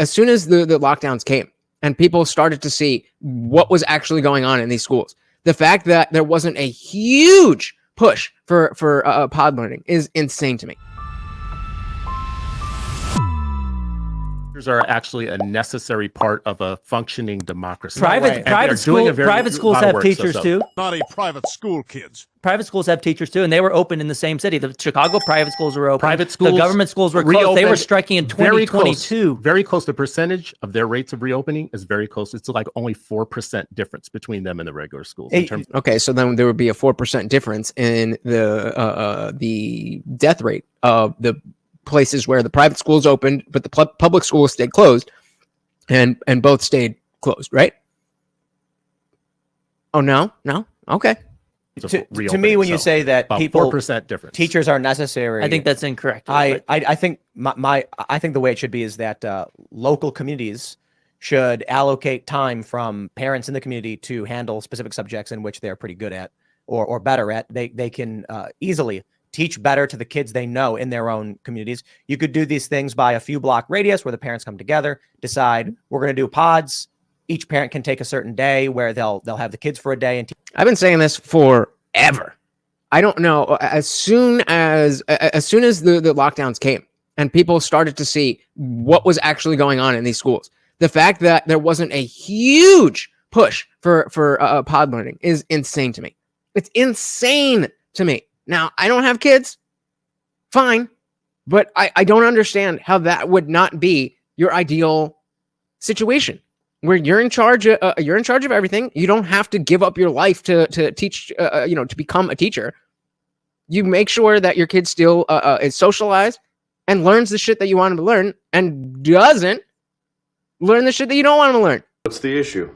as soon as the lockdowns came and people started to see what was actually going on in these schools, the fact that there wasn't a huge push for pod learning is insane to me. Are actually a necessary part of a functioning democracy. Private schools have teachers too. Not a private school, kids. Private schools have teachers too, and they were open in the same city. The Chicago private schools were open. Private schools, the government schools were closed. They were striking in 2022. Very close. The percentage of their rates of reopening is very close. It's like only 4% difference between them and the regular schools. Okay, so then there would be a 4% difference in the death rate of the places where the private schools opened, but the public schools stayed closed, and both stayed closed, right? Oh, no, okay. To me, when you say that people 4% difference, teachers are necessary, I think that's incorrect. I think I think the way it should be is that local communities should allocate time from parents in the community to handle specific subjects in which they're pretty good at or better at. They can easily teach better to the kids they know in their own communities. You could do these things by a few block radius where the parents come together, decide we're going to do pods. Each parent can take a certain day where they'll have the kids for a day. And I've been saying this forever. I don't know. As soon as the lockdowns came and people started to see what was actually going on in these schools, the fact that there wasn't a huge push for pod learning is insane to me. It's insane to me. Now, I don't have kids, fine, but I don't understand how that would not be your ideal situation, where you're in charge of everything. You don't have to give up your life to teach, to become a teacher. You make sure that your kid still is socialized and learns the shit that you want him to learn, and doesn't learn the shit that you don't want him to learn. What's the issue?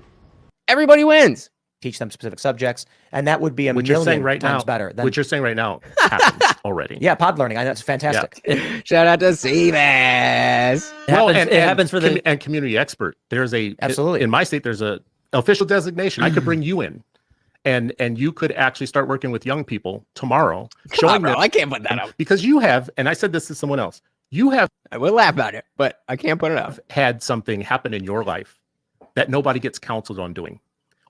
Everybody wins. Teach them specific subjects, and that would be a what you're saying million right times now, better. What you're saying right now happens already. Yeah, pod learning. I know, it's fantastic. Yeah. Shout out to Seabass. It happens for the and community expert. There's absolutely in my state. There's a official designation. I could bring you in, and you could actually start working with young people tomorrow, showing them. I can't put that up because you have, and I said this to someone else. You have. I will laugh about it, but I can't put it up. Had something happen in your life that nobody gets counseled on doing.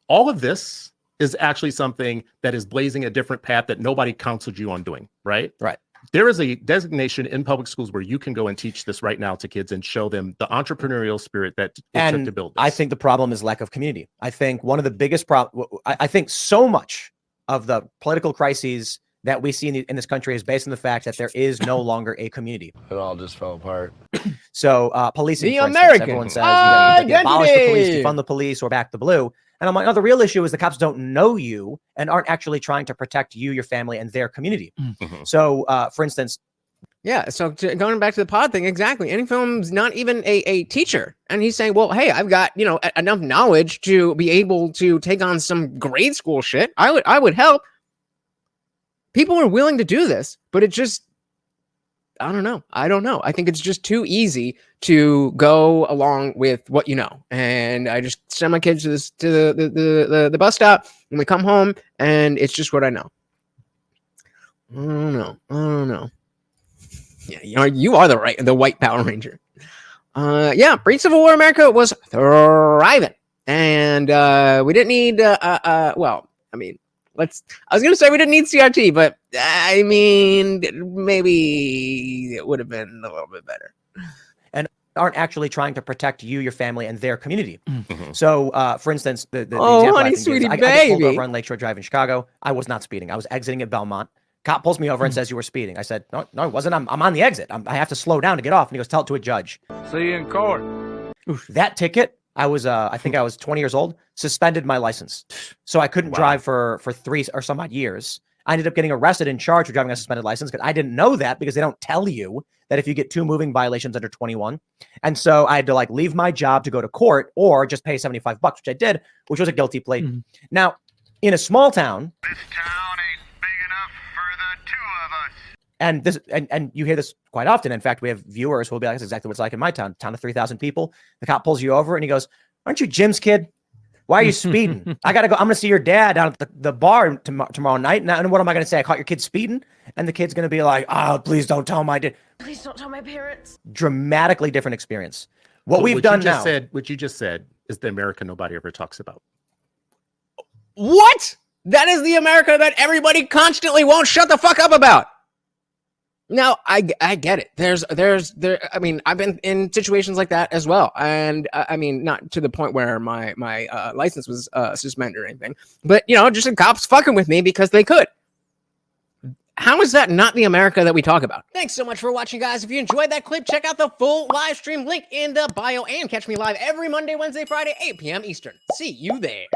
All of this is actually something that is blazing a different path that nobody counseled you on doing, right? Right. There is a designation in public schools where you can go and teach this right now to kids and show them the entrepreneurial spirit that it took to build this. I think the problem is lack of community. I think one of the biggest problems, I think so much of the political crises that we see in this country is based on the fact that there is no longer a community. It all just fell apart. So policing, the for American instance, everyone says you got to abolish the police, defund the police, or back the blue. And I'm like, no, the real issue is the cops don't know you and aren't actually trying to protect you, your family, and their community. Mm-hmm. So, for instance, yeah. So going back to the pod thing, exactly. Any film's not even a teacher, and he's saying, well, hey, I've got enough knowledge to be able to take on some grade school shit. I would help. People are willing to do this, but it just, I don't know. I think it's just too easy to go along with what you know. And I just send my kids to the bus stop, and we come home, and it's just what I know. I don't know. Yeah, you are the white Power Ranger. Pre-Civil War America was thriving, and we didn't need. I was going to say we didn't need CRT, but I mean, maybe it would have been a little bit better. And aren't actually trying to protect you, your family, and their community. Mm-hmm. So, for instance, the example honey, sweetie, I got pulled over on Lakeshore Drive in Chicago. I was not speeding. I was exiting at Belmont. Cop pulls me over and says, "You were speeding." I said, No, I wasn't. I'm on the exit. I have to slow down to get off. And he goes, "Tell it to a judge." See you in court. That ticket, I was, I think I was 20 years old, suspended my license. So I couldn't drive for 3 or some odd years. I ended up getting arrested and charged for driving a suspended license because I didn't know that, because they don't tell you that if you get 2 moving violations under 21. And so I had to leave my job to go to court or just pay $75, which I did, which was a guilty plea. Mm-hmm. Now, in a small town, this town ain't big enough for the two of us. And you hear this quite often. In fact, we have viewers who will be like, "That's exactly what it's like in my town of 3,000 people." The cop pulls you over and he goes, "Aren't you Jim's kid? Why are you speeding?" "I got to go. I'm going to see your dad down at the bar tomorrow night. And what am I going to say? I caught your kid speeding?" And the kid's going to be like, "Oh, please don't tell him I did." Please don't tell my parents. Dramatically different experience. What we've done you just now. said, what you just said is the America nobody ever talks about. What? That is the America that everybody constantly won't shut the fuck up about. Now, I get it. There. I mean, I've been in situations like that as well, and I mean, not to the point where my license was suspended or anything, but you know, just the cops fucking with me because they could. How is that not the America that we talk about? Thanks so much for watching, guys. If you enjoyed that clip, check out the full live stream link in the bio and catch me live every Monday, Wednesday, Friday, 8 p.m. Eastern. See you there.